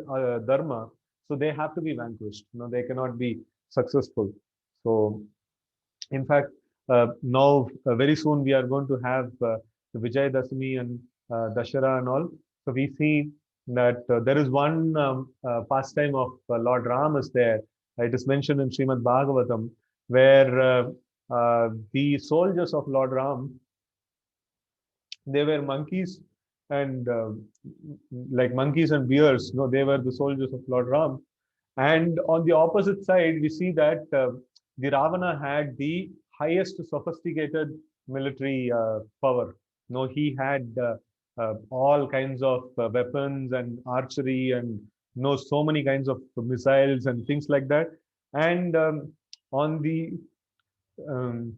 dharma, so they have to be vanquished. They cannot be successful. So in fact, now very soon we are going to have the Vijay Dasami and Dashara and all. So we see that there is one pastime of Lord Ram is there. It is mentioned in Srimad Bhagavatam, where the soldiers of Lord Ram, they were monkeys and like monkeys and bears. They were the soldiers of Lord Ram. And on the opposite side, we see that the Ravana had the highest sophisticated military power. He had all kinds of weapons and archery and so many kinds of missiles and things like that. And on the um,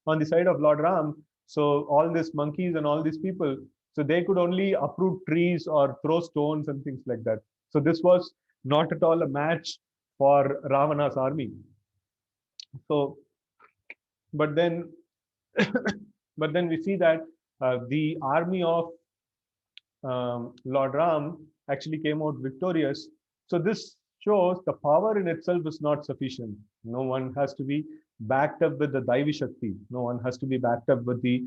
on the side of Lord Ram, so all these monkeys and all these people, so they could only uproot trees or throw stones and things like that. So this was not at all a match for Ravana's army. So, but then, but then we see that the army of Lord Ram actually came out victorious. So this shows the power in itself is not sufficient. No one has to be backed up with the Daivi Shakti. No one has to be backed up with the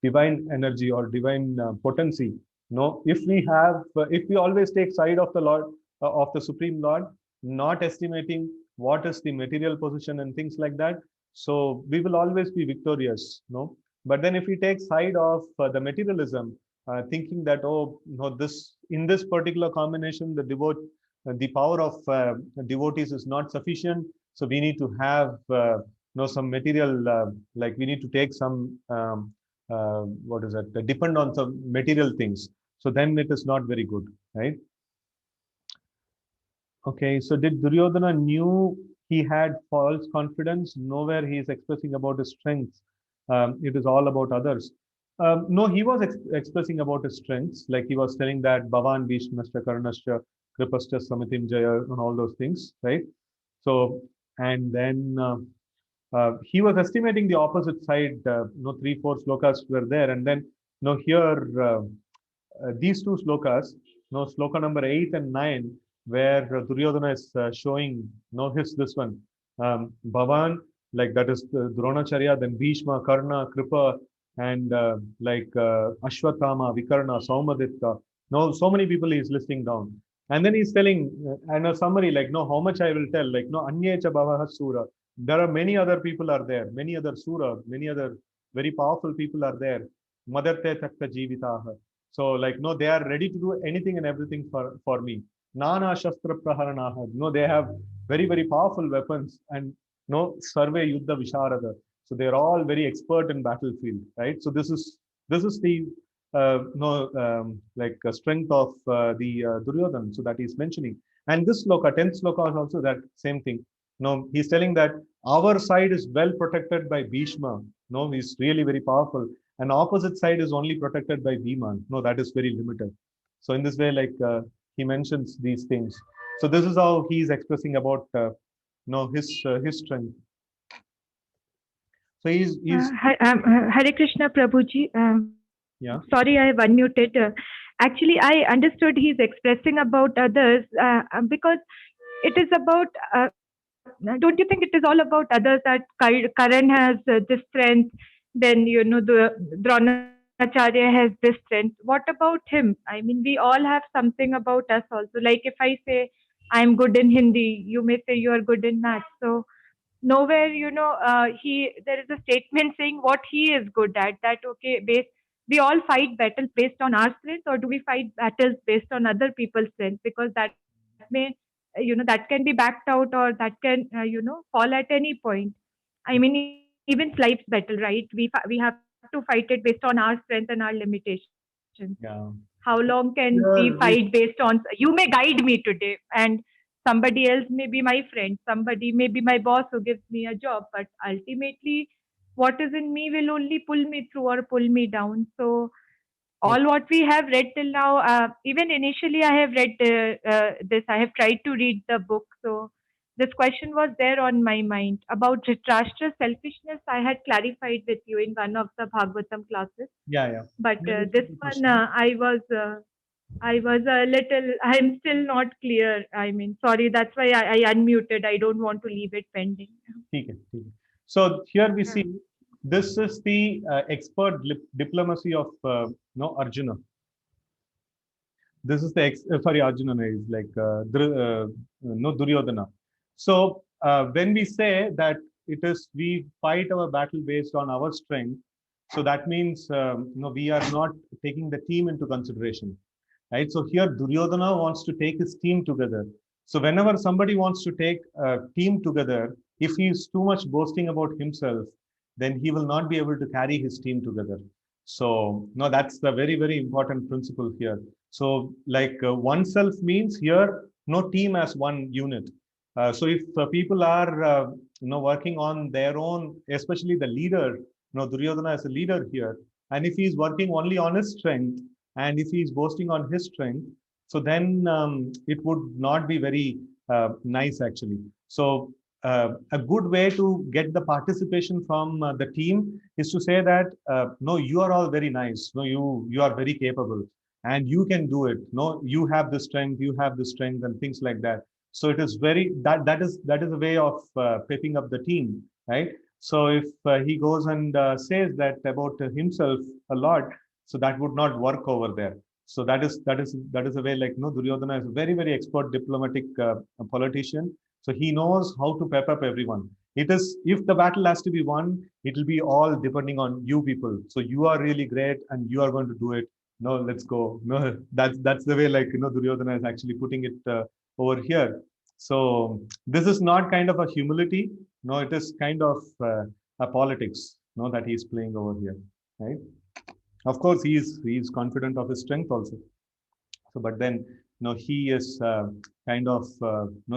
divine energy or divine potency. No, if we always take side of the Lord, of the Supreme Lord, not estimating what is the material position and things like that, so we will always be victorious. No, but then if we take side of the materialism, thinking that this in this particular combination the power of devotees is not sufficient, so we need to have some material, like we need to take some what is it, depend on some material things, so then it is not very good, right? Okay, so did Duryodhana knew he had false confidence? Nowhere he is expressing about his strengths. It is all about others. No, he was expressing about his strengths, like he was telling that Bhavan Bhishmascha Karnascha Kripascha Samitim Jaya and all those things, right? So, and then he was estimating the opposite side. 3, 4 slokas were there, and then here these two slokas, sloka number 8 and 9, where Duryodhana is showing, his this one, Bhavan, like that is Dronacharya, then Bhishma, Karna, Kripa, and Ashwatthama, Vikarna, Saumaditra. So many people he is listing down. And then he's telling, and a summary, like, how much I will tell, like, Anyecha Bhavaha Sura. There are many other people are there, many other Sura, many other very powerful people are there. madarte takta jivitaha. So like no, they are ready to do anything and everything for me. Nana shastra praharanaha. No, they have very powerful weapons and no sarve yuddha visharada. So they're all very expert in battlefield, right? So this is the no like strength of the Duryodhana. So that he's mentioning, and this sloka, 10th sloka is also that same thing. No, he's telling that our side is well protected by Bhishma. No, he's really very powerful, and opposite side is only protected by Bhiman. No, that is very limited. So in this way, like he mentions these things. So this is how he's expressing about no his strength. So he's Hare Krishna Prabhuji. yeah, Sorry, I have unmuted. Actually, I understood he's expressing about others because it is about. Don't you think it is all about others that Karan has this strength? Then Dronacharya has this strength. What about him? I mean, we all have something about us also. Like if I say I'm good in Hindi, you may say you are good in maths. So nowhere he there is a statement saying what he is good at, that okay, we all fight battles based on our strength, or do we fight battles based on other people's strength? Because that may that can be backed out, or that can fall at any point. I mean, even life's battle, right? We have to fight it based on our strength and our limitations. How long yeah. can we fight based on, Here we you may guide me today, and somebody else may be my friend, somebody may be my boss who gives me a job, but ultimately what is in me will only pull me through or pull me down. So all okay. what we have read till now, even initially I have read this, I have tried to read the book. So this question was there on my mind about Dhritarashtra's selfishness. I had clarified with you in one of the Bhagavatam classes, Yeah, yeah. but Yeah, that's a this good one question. I was a little, I'm still not clear. I mean, sorry, that's why I unmuted. I don't want to leave it pending. ठीक है, ठीक है. So here we see this is the expert diplomacy of no Arjuna. This is the sorry, Arjuna no, is like no Duryodhana. So when we say that it is we fight our battle based on our strength, so that means we are not taking the team into consideration, right? So here Duryodhana wants to take his team together. So whenever somebody wants to take a team together, if he is too much boasting about himself, then he will not be able to carry his team together. So no, that's the very important principle here. So like oneself means here no team as one unit. So if people are working on their own, especially the leader, Duryodhana is a leader here, and if he is working only on his strength, and if he is boasting on his strength, so then it would not be very nice actually. So a good way to get the participation from the team is to say that no, you are all very nice, no, you are very capable and you can do it, no, you have the strength, you have the strength and things like that. So it is very that is a way of pepping up the team, right? So if he goes and says that about himself a lot, so that would not work over there. So that is a way, like Duryodhana is a very expert diplomatic politician. So he knows how to pep up everyone. It is, if the battle has to be won, it will be all depending on you people. So you are really great and you are going to do it. No, let's go. No, that's the way, like Duryodhana is actually putting it over here. So this is not kind of a humility. No, it is kind of a politics. No, that he's playing over here, right? Of course, he is confident of his strength also. So, but then, he is kind of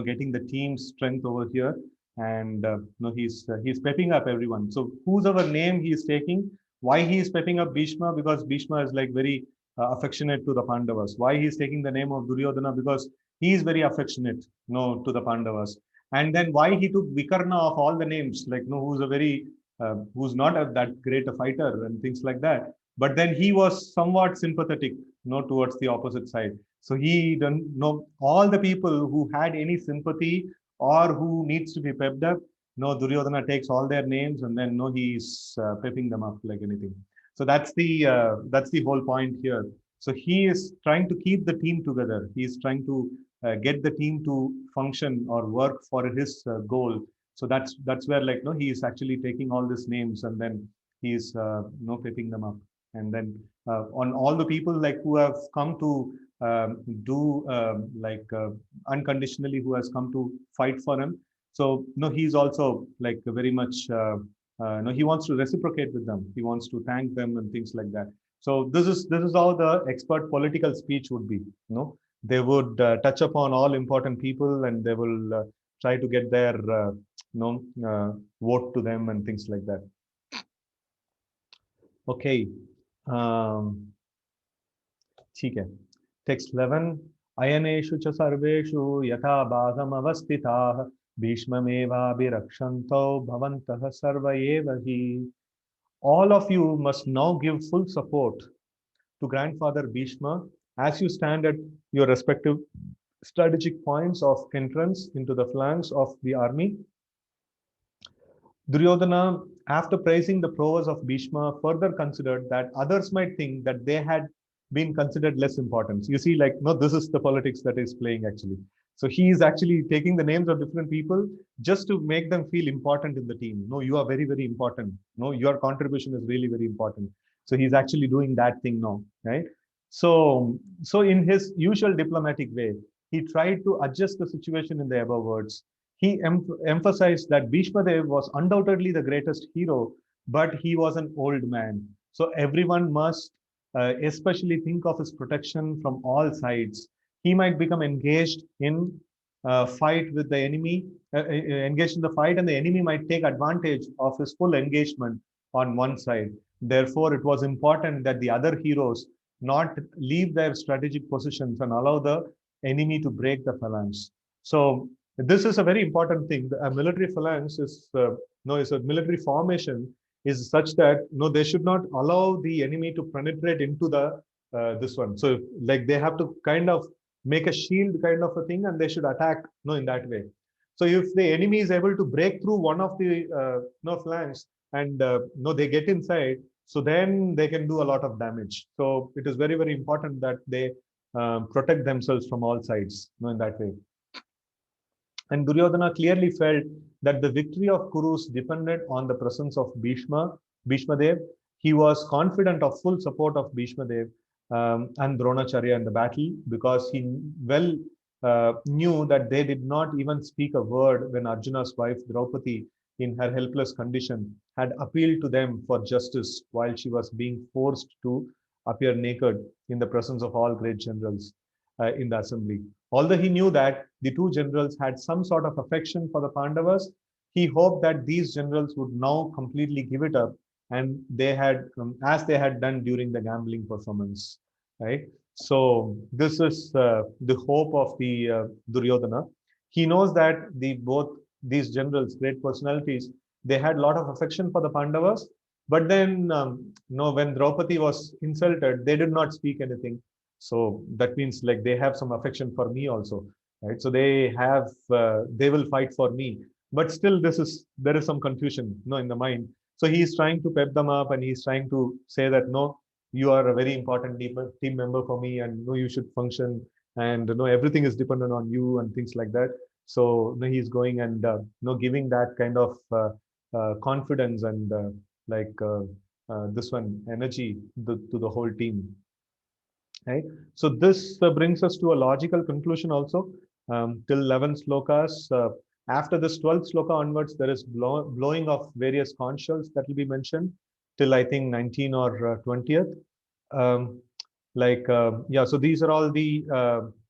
getting the team's strength over here, and he's pepping up everyone. So, whose our name he is taking? Why he is pepping up Bhishma? Because Bhishma is like very affectionate to the Pandavas. Why he is taking the name of Duryodhana? Because he is very affectionate, to the Pandavas. And then why he took Vikarna of all the names, like who's a very who's not that great a fighter and things like that, but then he was somewhat sympathetic, towards the opposite side. So he don't know all the people who had any sympathy or who needs to be pepped up. No, Duryodhana takes all their names and then he's pepping them up like anything. So that's the whole point here. So he is trying to keep the team together. He is trying to get the team to function or work for his goal. So that's where, like he is actually taking all these names and then he's pepping them up. And then on all the people like who have come to do unconditionally, who has come to fight for him. So no, he's also like very much no, he wants to reciprocate with them. He wants to thank them and things like that. So this is how the expert political speech would be. No, they would touch upon all important people, and they will try to get their vote to them and things like that. Okay. ठीक है. Text 11. अयनेषु च सर्वेषु यथा भागमवस्थिताः भीष्ममेवाभिरक्षन्तौ भवन्तः सर्व एव हि. All of you must now give full support to Grandfather Bhishma as you stand at your respective strategic points of entrance into the flanks of the army. Duryodhana, after praising the prowess of Bhishma, further considered that others might think that they had been considered less important. You see, like, no, this is the politics that is playing actually. So he is actually taking the names of different people just to make them feel important in the team. No, you are very, very important. No, your contribution is really very important. So he's actually doing that thing now, right? So in his usual diplomatic way, he tried to adjust the situation in the above words. He emphasized that Bhishma Dev was undoubtedly the greatest hero, but he was an old man. So everyone must especially think of his protection from all sides. He might become engaged in fight with the enemy, engaged in the fight, and the enemy might take advantage of his full engagement on one side. Therefore, it was important that the other heroes not leave their strategic positions and allow the enemy to break the phalanx. So this is a very important thing. A military phalanx is is a military formation is such that they should not allow the enemy to penetrate into the this one. So like they have to kind of make a shield kind of a thing, and they should attack in that way. So if the enemy is able to break through one of the flanks and they get inside, so then they can do a lot of damage. So it is very, very important that they protect themselves from all sides in that way. And Duryodhana clearly felt that the victory of Kurus depended on the presence of Bhishma Dev. He was confident of full support of Bhishma Dev and Dronacharya in the battle, because he well knew that they did not even speak a word when Arjuna's wife Draupadi, in her helpless condition, had appealed to them for justice while she was being forced to appear naked in the presence of all great generals in the assembly. Although he knew that the two generals had some sort of affection for the Pandavas, he hoped that these generals would now completely give it up, and they had, as they had done during the gambling performance, right? So this is the hope of the Duryodhana. He knows that both these generals, great personalities, they had a lot of affection for the Pandavas, but then when Draupadi was insulted, they did not speak anything. So that means like they have some affection for me also, right? So they have they will fight for me, but still there is some confusion in the mind. So he is trying to pep them up, and he's trying to say that no, you are a very important team member for me, and you should function, and everything is dependent on you and things like that. So he's going and giving that kind of confidence and this one energy to the whole team. Right. So this brings us to a logical conclusion also. Till 11 slokas. After this 12th sloka onwards, there is blowing of various conch shells that will be mentioned till I think 19 or 20th. Yeah, so these are all the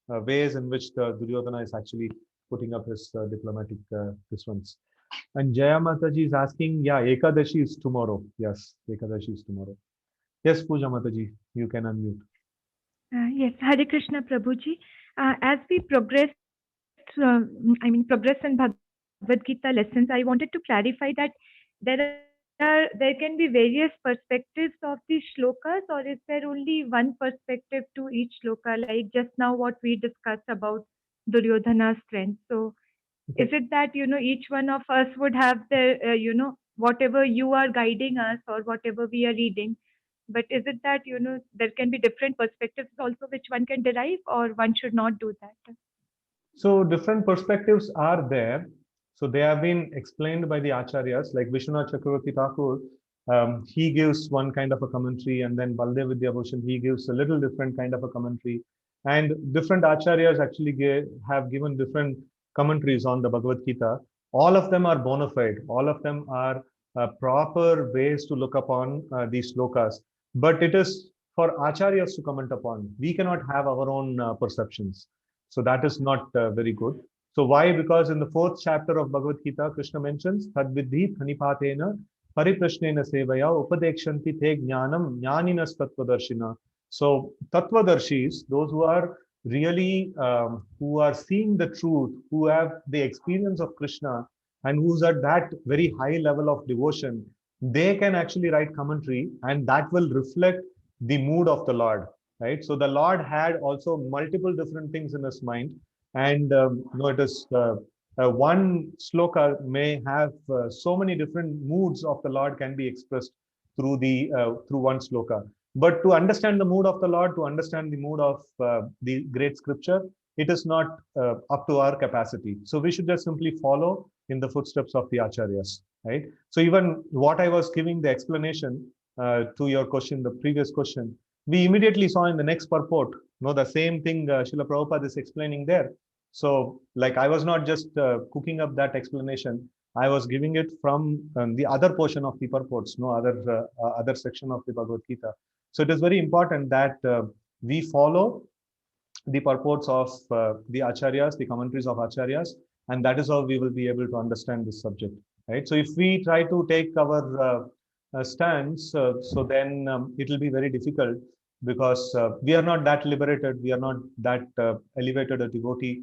ways in which the Duryodhana is actually putting up his diplomatic this ones. And Jaya Mataji is asking, yeah, Ekadashi is tomorrow. Yes, Ekadashi is tomorrow. Yes, Pooja Mataji, you can unmute. Yes, Hare Krishna Prabhuji. As we progress in Bhagavad Gita lessons, I wanted to clarify that there can be various perspectives of these shlokas, or is there only one perspective to each shloka, like just now what we discussed about Duryodhana's strength? So is it that each one of us would have the whatever you are guiding us or whatever we are reading, but is it that there can be different perspectives also which one can derive, or one should not do that? So different perspectives are there. So they have been explained by the acharyas, like Vishwanath Chakravarti Thakur. he gives one kind of a commentary, and then Baldev Vidyabhushan, he gives a little different kind of a commentary. And different acharyas actually have given different commentaries on the Bhagavad Gita. All of them are bona fide. All of them are proper ways to look upon these slokas. But it is for acharyas to comment upon. We cannot have our own perceptions. So that is not very good. So why? Because in the fourth chapter of Bhagavad Gita, Krishna mentions Tadvidhi Thanipatena Pariprashnena Sevaya Upadekshanti Te Jnanam Jnaninas Tattvadarshina. So Tattvadarshis, those who are really who are seeing the truth, who have the experience of Krishna, and who's at that very high level of devotion, they can actually write commentary, and that will reflect the mood of the Lord, right? So the Lord had also multiple different things in his mind, and it is one sloka may have so many different moods of the Lord can be expressed through one sloka. But to understand the mood of the Lord, to understand the mood of the great scripture, it is not up to our capacity. So we should just simply follow in the footsteps of the acharyas, right? So even what I was giving the explanation to your question, the previous question, we immediately saw in the next purport, the same thing Srila Prabhupada is explaining there. So, like, I was not just cooking up that explanation. I was giving it from the other portion of the purports, no other section of the Bhagavad Gita. So it is very important that we follow the purports of the acharyas, the commentaries of acharyas, and that is how we will be able to understand this subject, right? So if we try to take our stance, so then it will be very difficult, because we are not that liberated, we are not that elevated a devotee,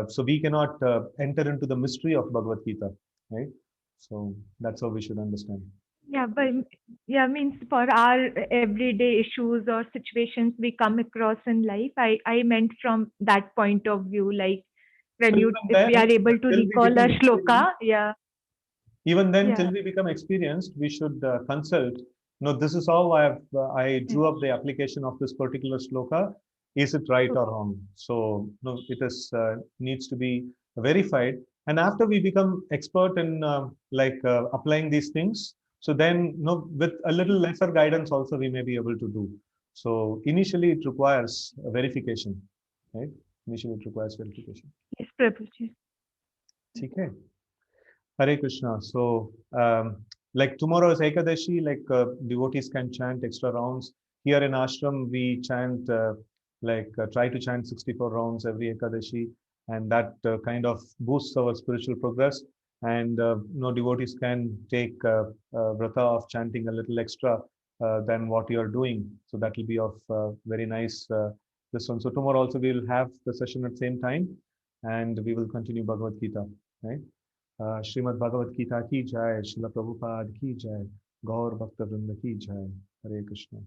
so we cannot enter into the mystery of Bhagavad Gita, right? So that's how we should understand. Yeah, but yeah, means for our everyday issues or situations we come across in life, I meant from that point of view, like So when even if we then, are able to till we recall a become experienced, shloka, yeah, even then, till yeah, we become experienced, we should consult. No, this is how I yeah. drew up the application of this particular sloka. Is it right or Okay. wrong? So no, it is needs to be verified. And after we become expert in applying these things, so then with a little lesser guidance also we may be able to do. So initially it requires verification, right? Initially it requires verification. Yes, Prabhuji. Okay. Hare Krishna. So, like tomorrow is Ekadashi, like devotees can chant extra rounds. Here in ashram, we chant try to chant 64 rounds every Ekadashi, and that kind of boosts our spiritual progress. And devotees can take vrata of chanting a little extra than what you are doing. So that will be of very nice this one. So tomorrow also we will have the session at same time, and we will continue Bhagavad Gita, right? Shrimad Bhagavad Gita की जय, श्रील प्रभुपाद की जय, गौर भक्त वृंद की जय। हरे कृष्ण।